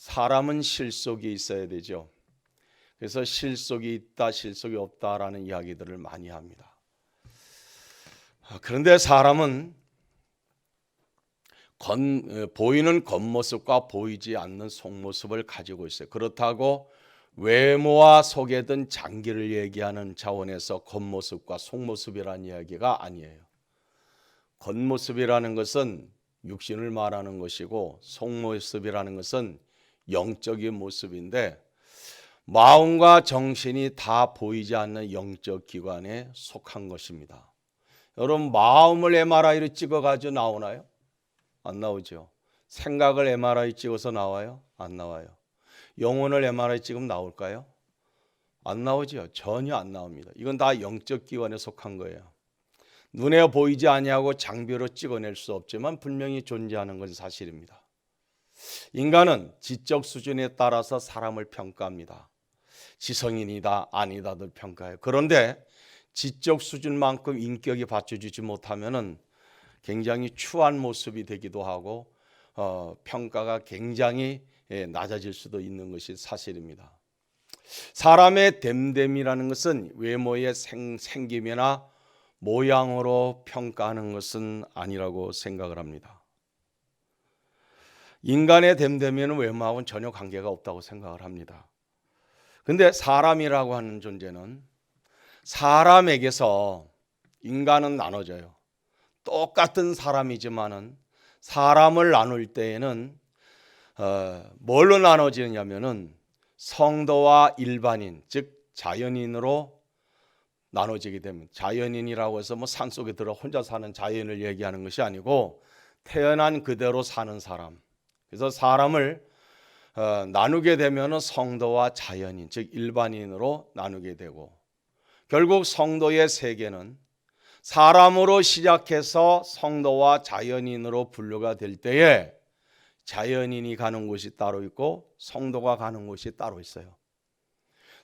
사람은 실속이 있어야 되죠. 그래서 실속이 있다, 실속이 없다라는 이야기들을 많이 합니다. 그런데 사람은 보이는 겉모습과 보이지 않는 속모습을 가지고 있어요. 그렇다고 외모와 속에 든 장기를 얘기하는 차원에서 겉모습과 속모습이라는 이야기가 아니에요. 겉모습이라는 것은 육신을 말하는 것이고 속모습이라는 것은 영적인 모습인데 마음과 정신이 다 보이지 않는 영적 기관에 속한 것입니다. 여러분, 마음을 MRI로 찍어가지고 나오나요? 안 나오죠. 생각을 MRI 찍어서 나와요? 안 나와요. 영혼을 MRI 찍으면 나올까요? 안 나오죠. 전혀 안 나옵니다. 이건 다 영적 기관에 속한 거예요. 눈에 보이지 아니하고 장비로 찍어낼 수 없지만 분명히 존재하는 것은 사실입니다. 인간은 지적 수준에 따라서 사람을 평가합니다. 지성인이다 아니다들 평가해요. 그런데 지적 수준만큼 인격이 받쳐주지 못하면은 굉장히 추한 모습이 되기도 하고 평가가 굉장히 낮아질 수도 있는 것이 사실입니다. 사람의 됨됨이라는 것은 외모의 생김이나 모양으로 평가하는 것은 아니라고 생각을 합니다. 인간의 됨됨이는 외모하고는 전혀 관계가 없다고 생각을 합니다. 근데 사람이라고 하는 존재는 사람에게서 인간은 나눠져요. 똑같은 사람이지만은 사람을 나눌 때에는 뭘로 나눠지느냐면은 성도와 일반인, 즉 자연인으로 나눠지게 됩니다. 자연인이라고 해서 뭐 산속에 들어 혼자 사는 자연을 얘기하는 것이 아니고 태어난 그대로 사는 사람. 그래서 사람을 나누게 되면은 성도와 자연인, 즉 일반인으로 나누게 되고 결국 성도의 세계는 사람으로 시작해서 성도와 자연인으로 분류가 될 때에 자연인이 가는 곳이 따로 있고 성도가 가는 곳이 따로 있어요.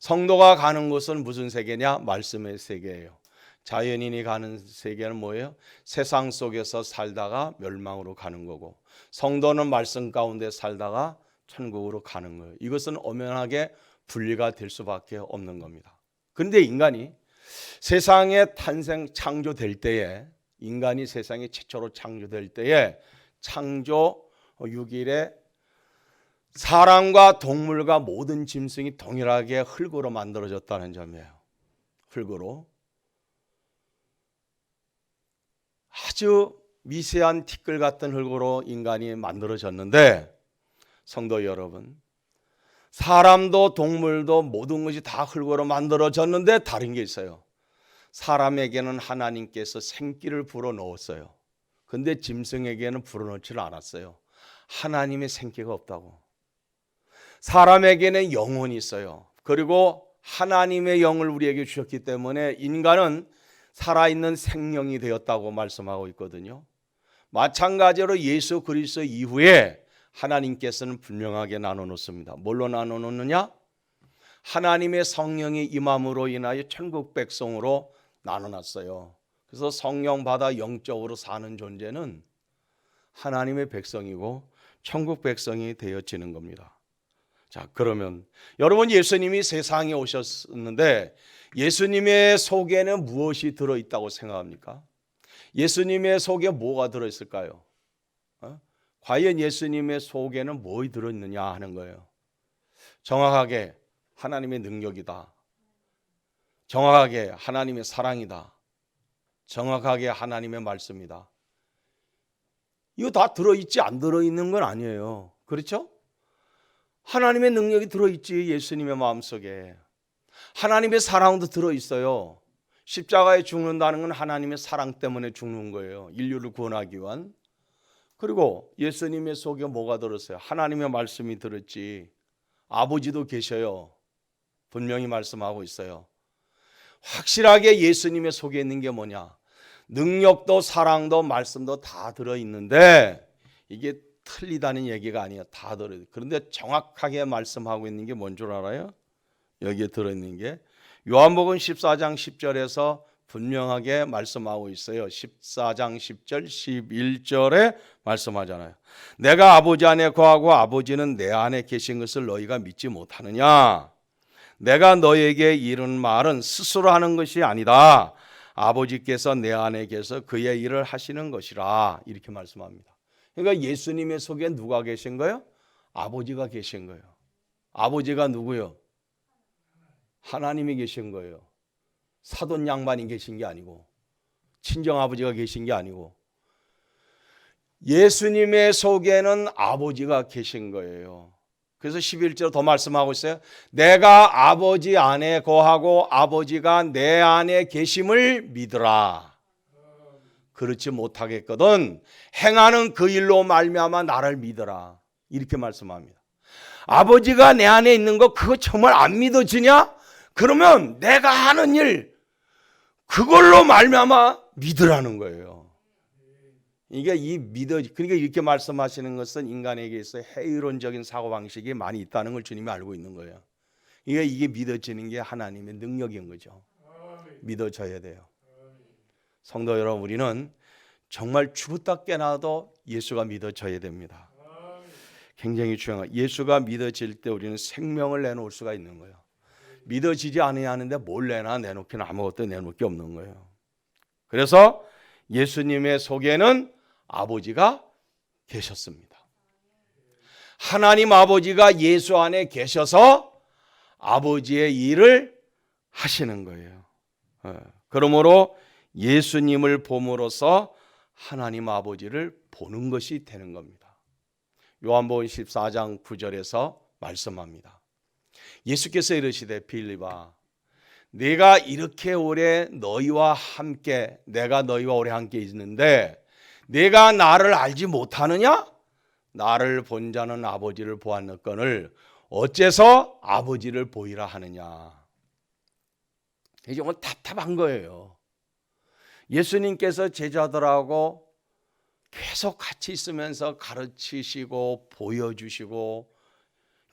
성도가 가는 곳은 무슨 세계냐? 말씀의 세계예요. 자연인이 가는 세계는 뭐예요? 세상 속에서 살다가 멸망으로 가는 거고 성도는 말씀 가운데 살다가 천국으로 가는 거예요. 이것은 엄연하게 분리가 될 수밖에 없는 겁니다. 그런데 인간이 세상에 창조될 때에 인간이 세상에 최초로 창조될 때에 창조 6일에 사람과 동물과 모든 짐승이 동일하게 흙으로 만들어졌다는 점이에요. 흙으로 아주 미세한 티끌 같은 흙으로 인간이 만들어졌는데 성도 여러분, 사람도 동물도 모든 것이 다 흙으로 만들어졌는데 다른 게 있어요. 사람에게는 하나님께서 생기를 불어넣었어요. 근데 짐승에게는 불어넣지를 않았어요. 하나님의 생기가 없다고. 사람에게는 영혼이 있어요. 그리고 하나님의 영을 우리에게 주셨기 때문에 인간은 살아있는 생명이 되었다고 말씀하고 있거든요. 마찬가지로 예수 그리스도 이후에 하나님께서는 분명하게 나눠놓습니다. 뭘로 나눠놓느냐? 하나님의 성령이 임함으로 인하여 천국 백성으로 나눠놨어요. 그래서 성령 받아 영적으로 사는 존재는 하나님의 백성이고 천국 백성이 되어지는 겁니다. 자, 그러면 여러분, 예수님이 세상에 오셨는데 예수님의 속에는 무엇이 들어있다고 생각합니까? 예수님의 속에 뭐가 들어있을까요? 과연 예수님의 속에는 뭐가 들어있느냐 하는 거예요. 정확하게 하나님의 능력이다. 정확하게 하나님의 사랑이다. 정확하게 하나님의 말씀이다. 이거 다 들어있지 안 들어있는 건 아니에요. 그렇죠? 하나님의 능력이 들어있지. 예수님의 마음속에 하나님의 사랑도 들어있어요. 십자가에 죽는다는 건 하나님의 사랑 때문에 죽는 거예요. 인류를 구원하기 위한. 그리고 예수님의 속에 뭐가 들었어요? 하나님의 말씀이 들었지. 아버지도 계셔요. 분명히 말씀하고 있어요. 확실하게 예수님의 속에 있는 게 뭐냐? 능력도 사랑도 말씀도 다 들어있는데 이게 틀리다는 얘기가 아니에요. 다 들어요. 그런데 정확하게 말씀하고 있는 게 뭔 줄 알아요? 여기에 들어있는 게 요한복음 14장 10절에서 분명하게 말씀하고 있어요. 14장 10절 11절에 말씀하잖아요. 내가 아버지 안에 거하고 아버지는 내 안에 계신 것을 너희가 믿지 못하느냐. 내가 너에게 이른 말은 스스로 하는 것이 아니다. 아버지께서 내 안에 계셔 그의 일을 하시는 것이라. 이렇게 말씀합니다. 그러니까 예수님의 속에 누가 계신 거예요? 아버지가 계신 거예요. 아버지가 누구요? 하나님이 계신 거예요. 사돈 양반이 계신 게 아니고, 친정 아버지가 계신 게 아니고, 예수님의 속에는 아버지가 계신 거예요. 그래서 11절 더 말씀하고 있어요. 내가 아버지 안에 거하고 아버지가 내 안에 계심을 믿으라. 그렇지 못하겠거든 행하는 그 일로 말미암아 나를 믿으라. 이렇게 말씀합니다. 아버지가 내 안에 있는 거 그거 정말 안 믿어지냐? 그러면 내가 하는 일 그걸로 말미암아 믿으라는 거예요. 이게 그러니까 이렇게 말씀하시는 것은 인간에게 있어 해이론적인 사고방식이 많이 있다는 걸 주님이 알고 있는 거예요. 이게 믿어지는 게 하나님의 능력인 거죠. 믿어져야 돼요. 성도 여러분, 우리는 정말 죽었다 깨나도 예수가 믿어져야 됩니다. 굉장히 중요해요. 예수가 믿어질 때 우리는 생명을 내놓을 수가 있는 거예요. 믿어지지 않아야 하는데 뭘 내놓기는 아무것도 내놓을 게 없는 거예요. 그래서 예수님의 속에는 아버지가 계셨습니다. 하나님 아버지가 예수 안에 계셔서 아버지의 일을 하시는 거예요. 그러므로 예수님을 봄으로써 하나님 아버지를 보는 것이 되는 겁니다. 요한복음 14장 9절에서 말씀합니다. 예수께서 이르시되 빌립아 내가 이렇게 오래 너희와 함께 내가 너희와 오래 함께 있는데 내가 나를 알지 못하느냐? 나를 본 자는 아버지를 보았느거늘 어째서 아버지를 보이라 하느냐? 이게 정말 답답한 거예요. 예수님께서 제자들하고 계속 같이 있으면서 가르치시고 보여주시고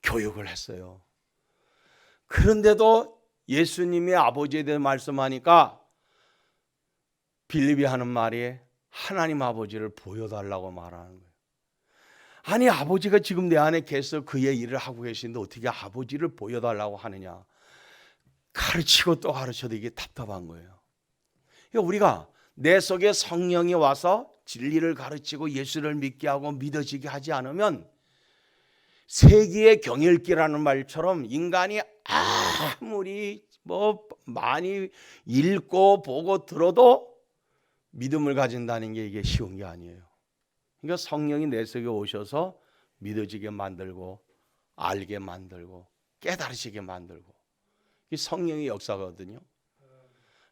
교육을 했어요. 그런데도 예수님이 아버지에 대해 말씀하니까 빌립이 하는 말이 하나님 아버지를 보여달라고 말하는 거예요. 아니 아버지가 지금 내 안에 계셔 그의 일을 하고 계신데 어떻게 아버지를 보여달라고 하느냐. 가르치고 또 가르쳐도 이게 답답한 거예요. 그러니까 우리가 내 속에 성령이 와서 진리를 가르치고 예수를 믿게 하고 믿어지게 하지 않으면 세기의 경읽기라는 말처럼 인간이 아무리 많이 읽고 보고 들어도 믿음을 가진다는 게 이게 쉬운 게 아니에요. 그러니까 성령이 내 속에 오셔서 믿어지게 만들고 알게 만들고 깨달으시게 만들고 이 성령의 역사거든요.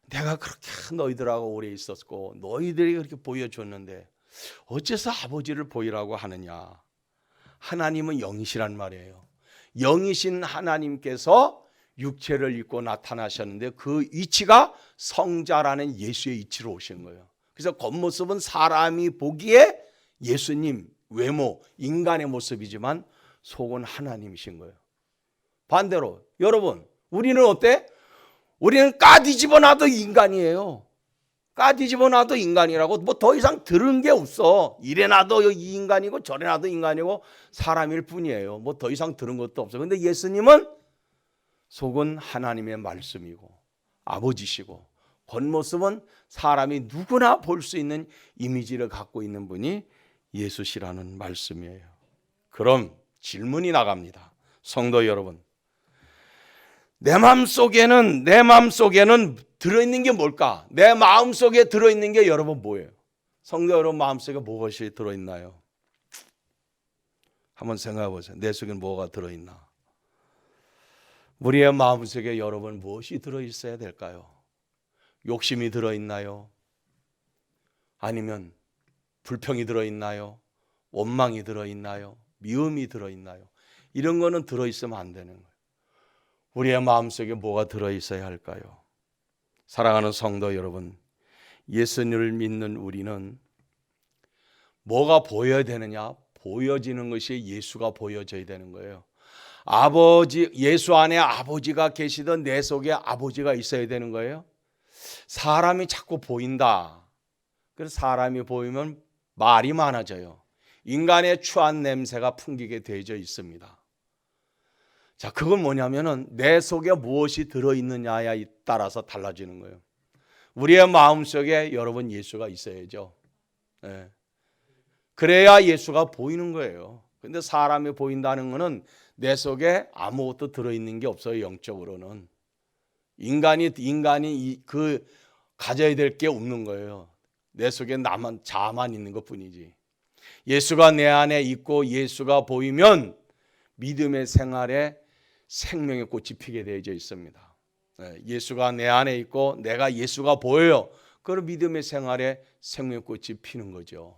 내가 그렇게 너희들하고 오래 있었고 너희들이 그렇게 보여줬는데 어째서 아버지를 보이라고 하느냐. 하나님은 영이시란 말이에요. 영이신 하나님께서 육체를 입고 나타나셨는데 그 위치가 성자라는 예수의 위치로 오신 거예요. 그래서 겉모습은 사람이 보기에 예수님 외모 인간의 모습이지만 속은 하나님이신 거예요. 반대로 여러분 우리는 어때? 우리는 까뒤집어 놔도 인간이에요. 까뒤집어 놔도 인간이라고 뭐 더 이상 들은 게 없어. 이래 놔도 이 인간이고 저래 놔도 인간이고 사람일 뿐이에요. 뭐 더 이상 들은 것도 없어. 근데 예수님은 속은 하나님의 말씀이고 아버지시고 겉모습은 사람이 누구나 볼 수 있는 이미지를 갖고 있는 분이 예수시라는 말씀이에요. 그럼 질문이 나갑니다. 성도 여러분, 내 마음속에는 들어있는 게 뭘까? 내 마음속에 들어있는 게 여러분 뭐예요? 성도 여러분 마음속에 무엇이 들어있나요? 한번 생각해 보세요. 내 속에 뭐가 들어있나? 우리의 마음속에 여러분 무엇이 들어있어야 될까요? 욕심이 들어있나요? 아니면 불평이 들어있나요? 원망이 들어있나요? 미움이 들어있나요? 이런 거는 들어있으면 안 되는 거예요. 우리의 마음속에 뭐가 들어있어야 할까요? 사랑하는 성도 여러분, 예수님을 믿는 우리는 뭐가 보여야 되느냐? 보여지는 것이 예수가 보여져야 되는 거예요. 예수 안에 아버지가 계시던 내 속에 아버지가 있어야 되는 거예요. 사람이 자꾸 보인다. 그래서 사람이 보이면 말이 많아져요. 인간의 추한 냄새가 풍기게 되어져 있습니다. 자, 그건 뭐냐면은 내 속에 무엇이 들어있느냐에 따라서 달라지는 거예요. 우리의 마음속에 여러분 예수가 있어야죠. 네. 그래야 예수가 보이는 거예요. 근데 사람이 보인다는 것은 내 속에 아무것도 들어있는 게 없어요. 영적으로는. 인간이 그 가져야 될 게 없는 거예요. 내 속에 나만 자만 있는 것뿐이지. 예수가 내 안에 있고 예수가 보이면 믿음의 생활에 생명의 꽃이 피게 되어져 있습니다. 예수가 내 안에 있고 내가 예수가 보여요. 그럼 믿음의 생활에 생명의 꽃이 피는 거죠.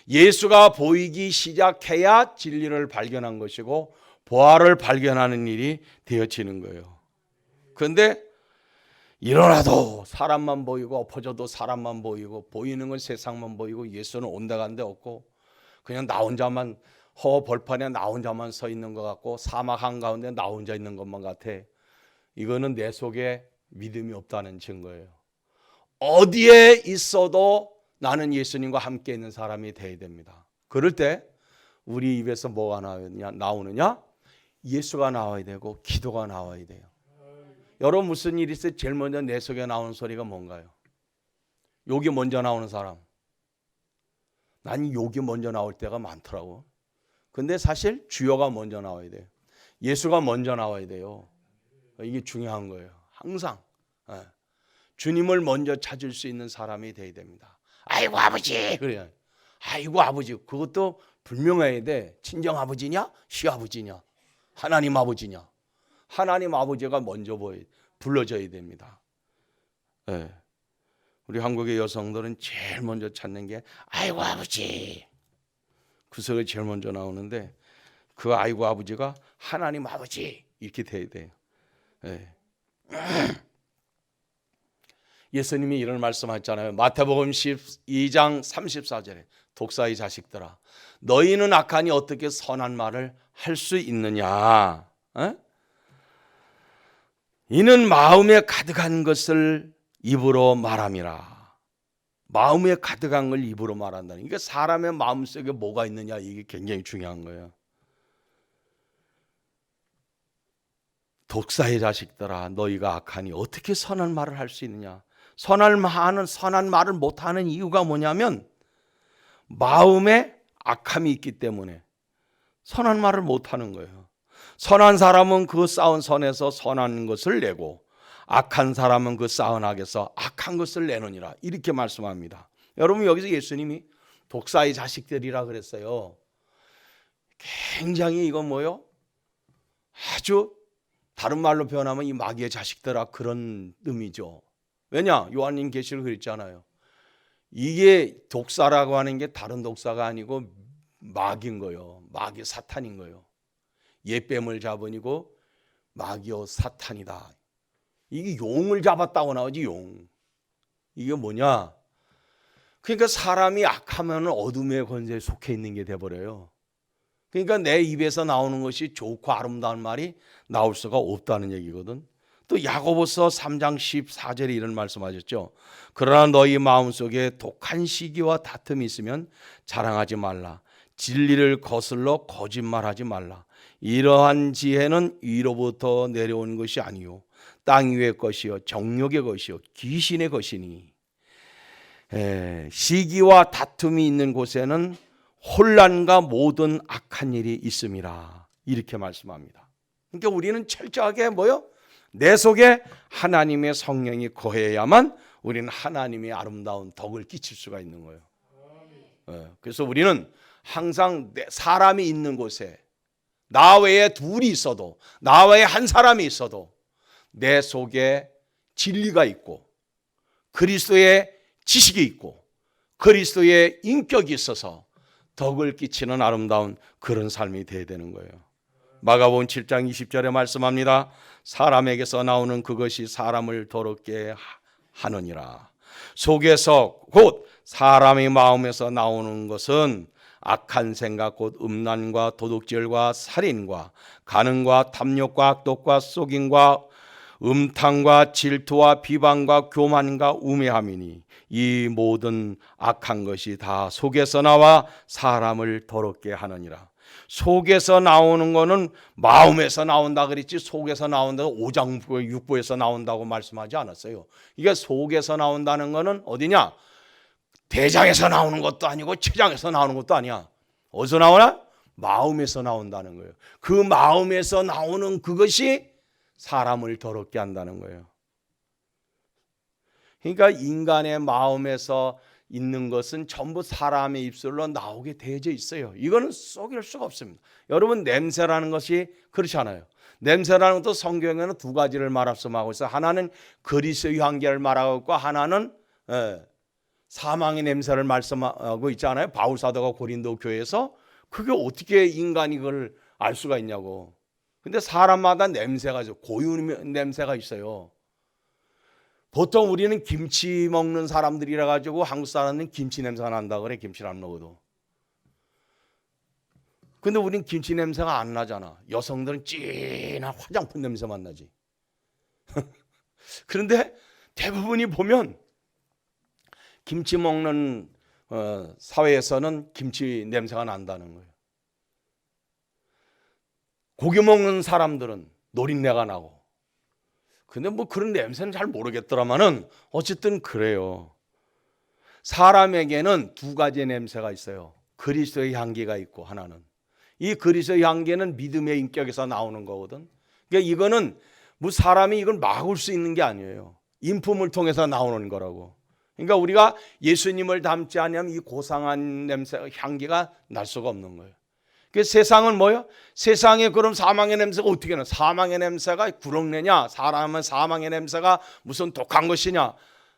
예수가 보이기 시작해야 진리를 발견한 것이고 보화를 발견하는 일이 되어지는 거예요. 그런데 일어나도 사람만 보이고 엎어져도 사람만 보이고 보이는 건 세상만 보이고 예수는 온데간데 없고 그냥 나 혼자만 벌판에 나 혼자만 서 있는 것 같고 사막 한가운데 나 혼자 있는 것만 같아. 이거는 내 속에 믿음이 없다는 증거예요. 어디에 있어도 나는 예수님과 함께 있는 사람이 되어야 됩니다. 그럴 때 우리 입에서 뭐가 나오느냐? 예수가 나와야 되고 기도가 나와야 돼요. 여러분 무슨 일이 있어요? 제일 먼저 내 속에 나오는 소리가 뭔가요? 욕이 먼저 나오는 사람. 난 욕이 먼저 나올 때가 많더라고. 근데 사실 주여가 먼저 나와야 돼요. 예수가 먼저 나와야 돼요. 이게 중요한 거예요. 항상 주님을 먼저 찾을 수 있는 사람이 돼야 됩니다. 아이고 아버지 그래요. 아이고 아버지 그것도 분명해야 돼. 친정 아버지냐 시아버지냐 하나님 아버지냐. 하나님 아버지가 먼저 불러줘야 됩니다. 네. 우리 한국의 여성들은 제일 먼저 찾는 게 아이고 아버지. 그 소리가 제일 먼저 나오는데 그 아이고 아버지가 하나님 아버지 이렇게 돼야 돼요. 네. 예수님이 이런 말씀하셨잖아요. 마태복음 12장 34절에 독사의 자식들아 너희는 악하니 어떻게 선한 말을 할 수 있느냐. 이는 마음에 가득한 것을 입으로 말함이라. 마음에 가득한 걸 입으로 말한다는. 그러니까 사람의 마음속에 뭐가 있느냐 이게 굉장히 중요한 거예요. 독사의 자식들아 너희가 악하니 어떻게 선한 말을 할 수 있느냐. 선한 말을 못하는 이유가 뭐냐면 마음에 악함이 있기 때문에 선한 말을 못하는 거예요. 선한 사람은 그 쌓은 선에서 선한 것을 내고 악한 사람은 그 쌓은 악에서 악한 것을 내느니라 이렇게 말씀합니다. 여러분 여기서 예수님이 독사의 자식들이라 그랬어요. 굉장히 이건 뭐요? 아주 다른 말로 표현하면 이 마귀의 자식들아 그런 의미죠. 왜냐? 요한님 계시록 그랬잖아요. 이게 독사라고 하는 게 다른 독사가 아니고 마귀인 거예요. 마귀 사탄인 거예요. 옛뱀을 잡으니고 마귀요 사탄이다. 이게 용을 잡았다고 나오지 용. 이게 뭐냐? 그러니까 사람이 악하면 어둠의 권세에 속해 있는 게 돼버려요. 그러니까 내 입에서 나오는 것이 좋고 아름다운 말이 나올 수가 없다는 얘기거든. 또 야고보서 3장 14절에 이런 말씀하셨죠. 그러나 너희 마음속에 독한 시기와 다툼이 있으면 자랑하지 말라. 진리를 거슬러 거짓말하지 말라. 이러한 지혜는 위로부터 내려온 것이 아니요 땅 위의 것이요 정욕의 것이요 귀신의 것이니. 시기와 다툼이 있는 곳에는 혼란과 모든 악한 일이 있음이라. 이렇게 말씀합니다. 그러니까 우리는 철저하게 뭐요? 내 속에 하나님의 성령이 거해야만 우리는 하나님의 아름다운 덕을 끼칠 수가 있는 거예요. 그래서 우리는 항상 사람이 있는 곳에 나 외에 둘이 있어도 나 외에 한 사람이 있어도 내 속에 진리가 있고 그리스도의 지식이 있고 그리스도의 인격이 있어서 덕을 끼치는 아름다운 그런 삶이 되어야 되는 거예요. 마가복음 7장 20절에 말씀합니다. 사람에게서 나오는 그것이 사람을 더럽게 하느니라. 속에서 곧 사람의 마음에서 나오는 것은 악한 생각 곧 음란과 도둑질과 살인과 간음과 탐욕과 악독과 속임과 음탕과 질투와 비방과 교만과 우매함이니 이 모든 악한 것이 다 속에서 나와 사람을 더럽게 하느니라. 속에서 나오는 거는 마음에서 나온다 그랬지, 속에서 나온다고 오장부 육부에서 나온다고 말씀하지 않았어요. 이게 속에서 나온다는 거는 어디냐? 대장에서 나오는 것도 아니고 췌장에서 나오는 것도 아니야. 어디서 나오나? 마음에서 나온다는 거예요. 그 마음에서 나오는 그것이 사람을 더럽게 한다는 거예요. 그러니까 인간의 마음에서 있는 것은 전부 사람의 입술로 나오게 되어져 있어요. 이거는 속일 수가 없습니다. 여러분, 냄새라는 것이 그렇지 않아요. 냄새라는 것도 성경에는 두 가지를 말씀하고 있어요. 하나는 그리스도의 향기를 말하고 있고, 하나는 사망의 냄새를 말씀하고 있잖아요. 바울 사도가 고린도 교회에서. 그게 어떻게 인간이 그걸 알 수가 있냐고. 근데 사람마다 냄새가 있어요. 고유 냄새가 있어요. 보통 우리는 김치 먹는 사람들이라 가지고 한국 사람은 김치 냄새가 난다 그래. 김치를 안 먹어도. 근데 우린 김치 냄새가 안 나잖아. 여성들은 진한 화장품 냄새만 나지. 그런데 대부분이 보면 김치 먹는 사회에서는 김치 냄새가 난다는 거예요. 고기 먹는 사람들은 노린내가 나고. 근데 뭐 그런 냄새는 잘 모르겠더라마는 어쨌든 그래요. 사람에게는 두 가지의 냄새가 있어요. 그리스도의 향기가 있고, 하나는 이 그리스도의 향기는 믿음의 인격에서 나오는 거거든. 그러니까 이거는 뭐 사람이 이걸 막을 수 있는 게 아니에요. 인품을 통해서 나오는 거라고. 그러니까 우리가 예수님을 닮지 않으면 이 고상한 냄새, 향기가 날 수가 없는 거예요. 그 세상은 뭐예요? 세상에 그럼 사망의 냄새가 어떻게 나? 사망의 냄새가 구렁내냐? 사람은 사망의 냄새가 무슨 독한 것이냐?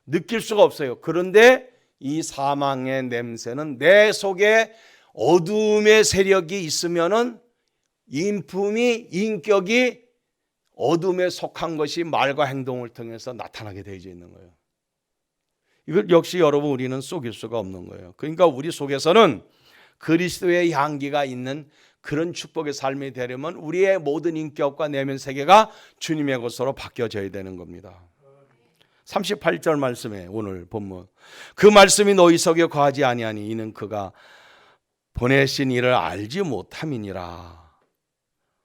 느낄 수가 없어요. 그런데 이 사망의 냄새는 내 속에 어둠의 세력이 있으면은 인품이, 인격이 어둠에 속한 것이 말과 행동을 통해서 나타나게 되어 있는 거예요. 이걸 역시 여러분 우리는 속일 수가 없는 거예요. 그러니까 우리 속에서는 그리스도의 향기가 있는 그런 축복의 삶이 되려면 우리의 모든 인격과 내면 세계가 주님의 것으로 바뀌어져야 되는 겁니다. 38절 말씀에 오늘 본문, 그 말씀이 너희 속에 거하지 아니하니 이는 그가 보내신 이를 알지 못함이니라.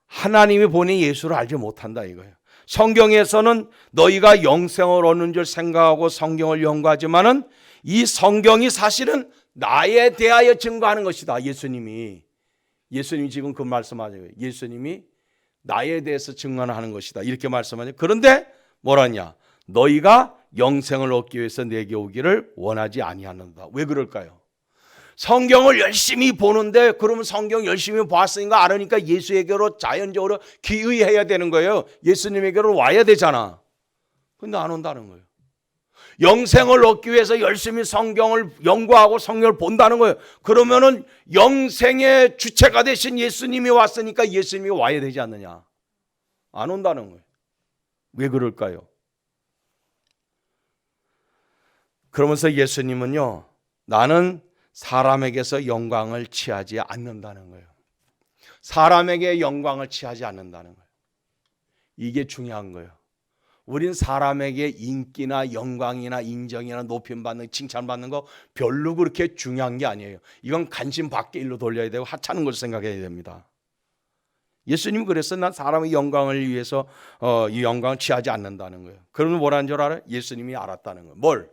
하나님이 보낸 예수를 알지 못한다 이거예요. 성경에서는 너희가 영생을 얻는 줄 생각하고 성경을 연구하지만은 이 성경이 사실은 나에 대하여 증거하는 것이다. 예수님이 지금 그 말씀하죠. 예수님이 나에 대해서 증언하는 것이다. 이렇게 말씀하죠. 그런데 뭐라냐? 너희가 영생을 얻기 위해서 내게 오기를 원하지 아니하는다. 왜 그럴까요? 성경을 열심히 보는데, 그러면 성경 열심히 봤으니까 알으니까 예수에게로 자연적으로 기의해야 되는 거예요. 예수님에게로 와야 되잖아. 근데 안 온다는 거예요. 영생을 얻기 위해서 열심히 성경을 연구하고 성경을 본다는 거예요. 그러면은 영생의 주체가 되신 예수님이 왔으니까 예수님이 와야 되지 않느냐? 안 온다는 거예요. 왜 그럴까요? 그러면서 예수님은요, 나는 사람에게서 영광을 취하지 않는다는 거예요. 사람에게 영광을 취하지 않는다는 거예요. 이게 중요한 거예요. 우린 사람에게 인기나 영광이나 인정이나 높임받는, 칭찬받는 거 별로 그렇게 중요한 게 아니에요. 이건 관심 밖에 일로 돌려야 되고 하찮은 것을 생각해야 됩니다. 예수님이 그랬어요. 난 사람의 영광을 위해서 이 영광을 취하지 않는다는 거예요. 그러면 뭐라는 줄 알아요? 예수님이 알았다는 거예요. 뭘?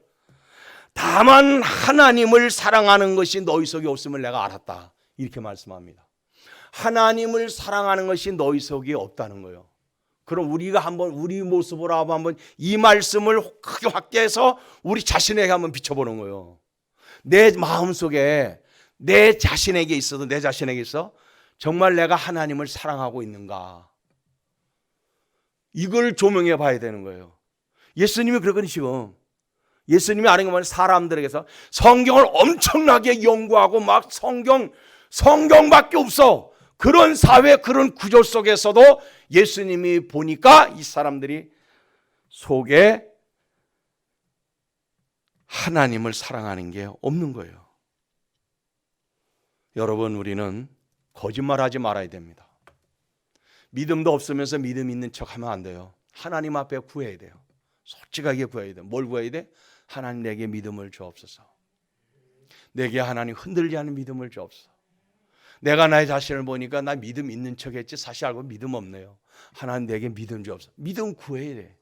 다만 하나님을 사랑하는 것이 너희 속에 없음을 내가 알았다. 이렇게 말씀합니다. 하나님을 사랑하는 것이 너희 속에 없다는 거예요. 그럼 우리가 한번 우리 모습으로 한번 이 말씀을 크게 확대해서 우리 자신에게 한번 비춰보는 거예요. 내 마음속에 내 자신에게 있어도, 내 자신에게 있어 정말 내가 하나님을 사랑하고 있는가, 이걸 조명해 봐야 되는 거예요. 예수님이 그러거든요. 지금 예수님이 아는 것만 사람들에게서 성경을 엄청나게 연구하고 막 성경밖에 없어. 그런 사회, 그런 구조 속에서도 예수님이 보니까 이 사람들이 속에 하나님을 사랑하는 게 없는 거예요. 여러분, 우리는 거짓말하지 말아야 됩니다. 믿음도 없으면서 믿음 있는 척하면 안 돼요. 하나님 앞에 구해야 돼요. 솔직하게 구해야 돼요. 뭘 구해야 돼? 하나님 내게 믿음을 주옵소서. 내게 하나님 흔들리지 않는 믿음을 주옵소서. 내가 나의 자신을 보니까 나 믿음 있는 척했지 사실 알고 믿음 없네요. 하나님 내게 믿음 주옵소서. 믿음 구해야 돼.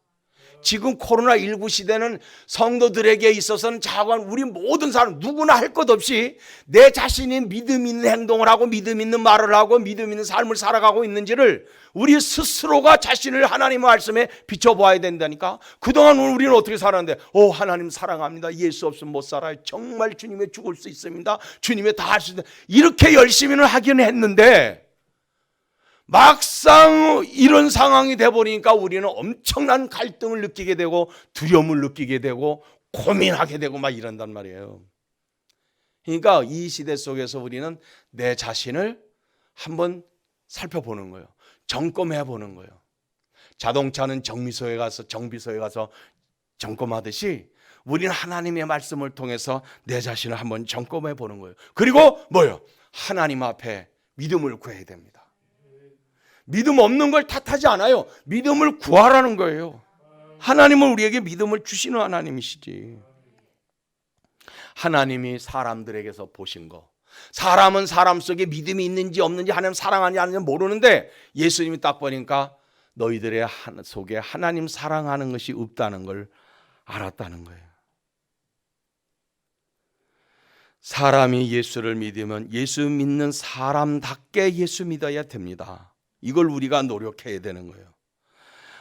지금 코로나19 시대는 성도들에게 있어서는 자관 우리 모든 사람 누구나 할 것 없이 내 자신이 믿음 있는 행동을 하고 믿음 있는 말을 하고 믿음 있는 삶을 살아가고 있는지를 우리 스스로가 자신을 하나님의 말씀에 비춰보아야 된다니까. 그동안 우리는 어떻게 살았는데 하나님 사랑합니다. 예수 없으면 못 살아요. 정말 주님의 죽을 수 있습니다. 주님의 다 할 수 있다. 이렇게 열심히는 하긴 했는데 막상 이런 상황이 돼버리니까 우리는 엄청난 갈등을 느끼게 되고 두려움을 느끼게 되고 고민하게 되고 막 이런단 말이에요. 그러니까 이 시대 속에서 우리는 내 자신을 한번 살펴보는 거예요. 점검해 보는 거예요. 자동차는 정비소에 가서 점검하듯이 우리는 하나님의 말씀을 통해서 내 자신을 한번 점검해 보는 거예요. 그리고 뭐예요? 하나님 앞에 믿음을 구해야 됩니다. 믿음 없는 걸 탓하지 않아요. 믿음을 구하라는 거예요. 하나님은 우리에게 믿음을 주시는 하나님이시지. 하나님이 사람들에게서 보신 거. 사람은 사람 속에 믿음이 있는지 없는지 하나님 사랑하는지 아닌지 모르는데 예수님이 딱 보니까 너희들의 속에 하나님 사랑하는 것이 없다는 걸 알았다는 거예요. 사람이 예수를 믿으면 예수 믿는 사람답게 예수 믿어야 됩니다. 이걸 우리가 노력해야 되는 거예요.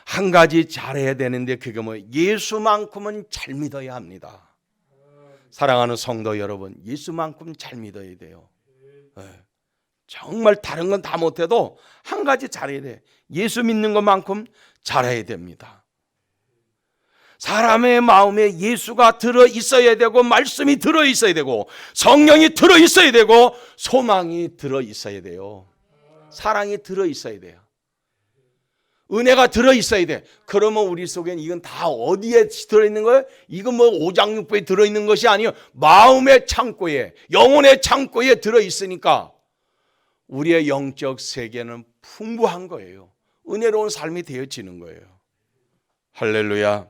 한 가지 잘해야 되는데 그게 뭐예요? 예수만큼은 잘 믿어야 합니다. 사랑하는 성도 여러분, 예수만큼 잘 믿어야 돼요. 정말 다른 건 다 못해도 한 가지 잘해야 돼. 예수 믿는 것만큼 잘해야 됩니다. 사람의 마음에 예수가 들어있어야 되고 말씀이 들어있어야 되고 성령이 들어있어야 되고 소망이 들어있어야 돼요. 사랑이 들어있어야 돼요. 은혜가 들어있어야 돼. 그러면 우리 속엔 이건 다 어디에 들어있는 거예요? 이건 뭐 오장육부에 들어있는 것이 아니에요. 마음의 창고에, 영혼의 창고에 들어있으니까 우리의 영적 세계는 풍부한 거예요. 은혜로운 삶이 되어지는 거예요. 할렐루야.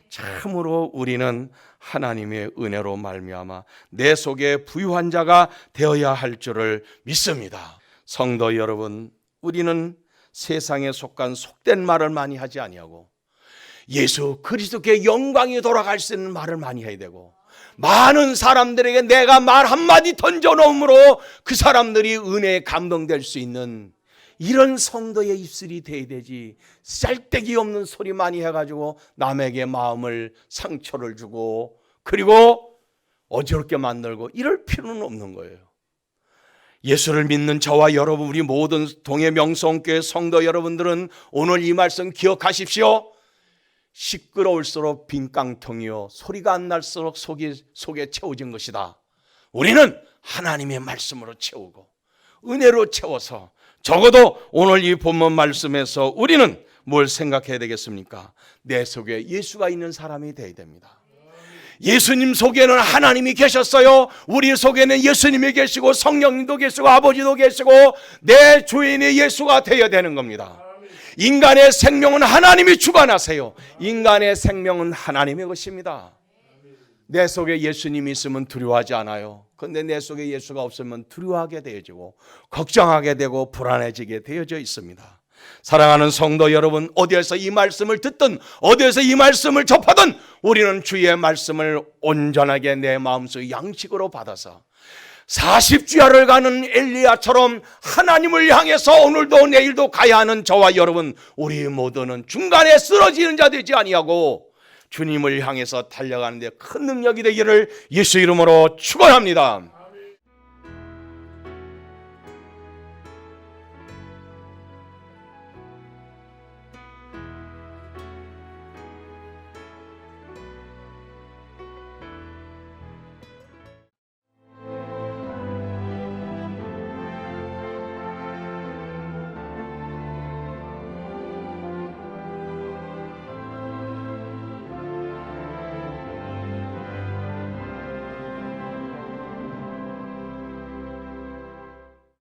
참으로 우리는 하나님의 은혜로 말미암아 내 속에 부유한 자가 되어야 할 줄을 믿습니다. 성도 여러분, 우리는 세상에 속한 속된 말을 많이 하지 아니하고 예수 그리스도께 영광이 돌아갈 수 있는 말을 많이 해야 되고 많은 사람들에게 내가 말 한마디 던져놓음으로 그 사람들이 은혜에 감동될 수 있는 이런 성도의 입술이 돼야 되지. 쌀데기 없는 소리 많이 해가지고 남에게 마음을 상처를 주고 그리고 어지럽게 만들고 이럴 필요는 없는 거예요. 예수를 믿는 저와 여러분, 우리 모든 동해명성교회 성도 여러분들은 오늘 이 말씀 기억하십시오. 시끄러울수록 빈 깡통이요 소리가 안 날수록 속에 채워진 것이다. 우리는 하나님의 말씀으로 채우고 은혜로 채워서 적어도 오늘 이 본문 말씀에서 우리는 뭘 생각해야 되겠습니까? 내 속에 예수가 있는 사람이 되어야 됩니다. 예수님 속에는 하나님이 계셨어요. 우리 속에는 예수님이 계시고 성령님도 계시고 아버지도 계시고 내 주인이 예수가 되어야 되는 겁니다. 인간의 생명은 하나님이 주관하세요. 인간의 생명은 하나님의 것입니다. 내 속에 예수님이 있으면 두려워하지 않아요. 그런데 내 속에 예수가 없으면 두려워하게 되어지고 걱정하게 되고 불안해지게 되어져 있습니다. 사랑하는 성도 여러분, 어디에서 이 말씀을 듣든 어디에서 이 말씀을 접하든 우리는 주의 말씀을 온전하게 내 마음속 양식으로 받아서 40주야를 가는 엘리야처럼 하나님을 향해서 오늘도 내일도 가야 하는 저와 여러분, 우리 모두는 중간에 쓰러지는 자 되지 아니하고 주님을 향해서 달려가는 데 큰 능력이 되기를 예수 이름으로 축원합니다.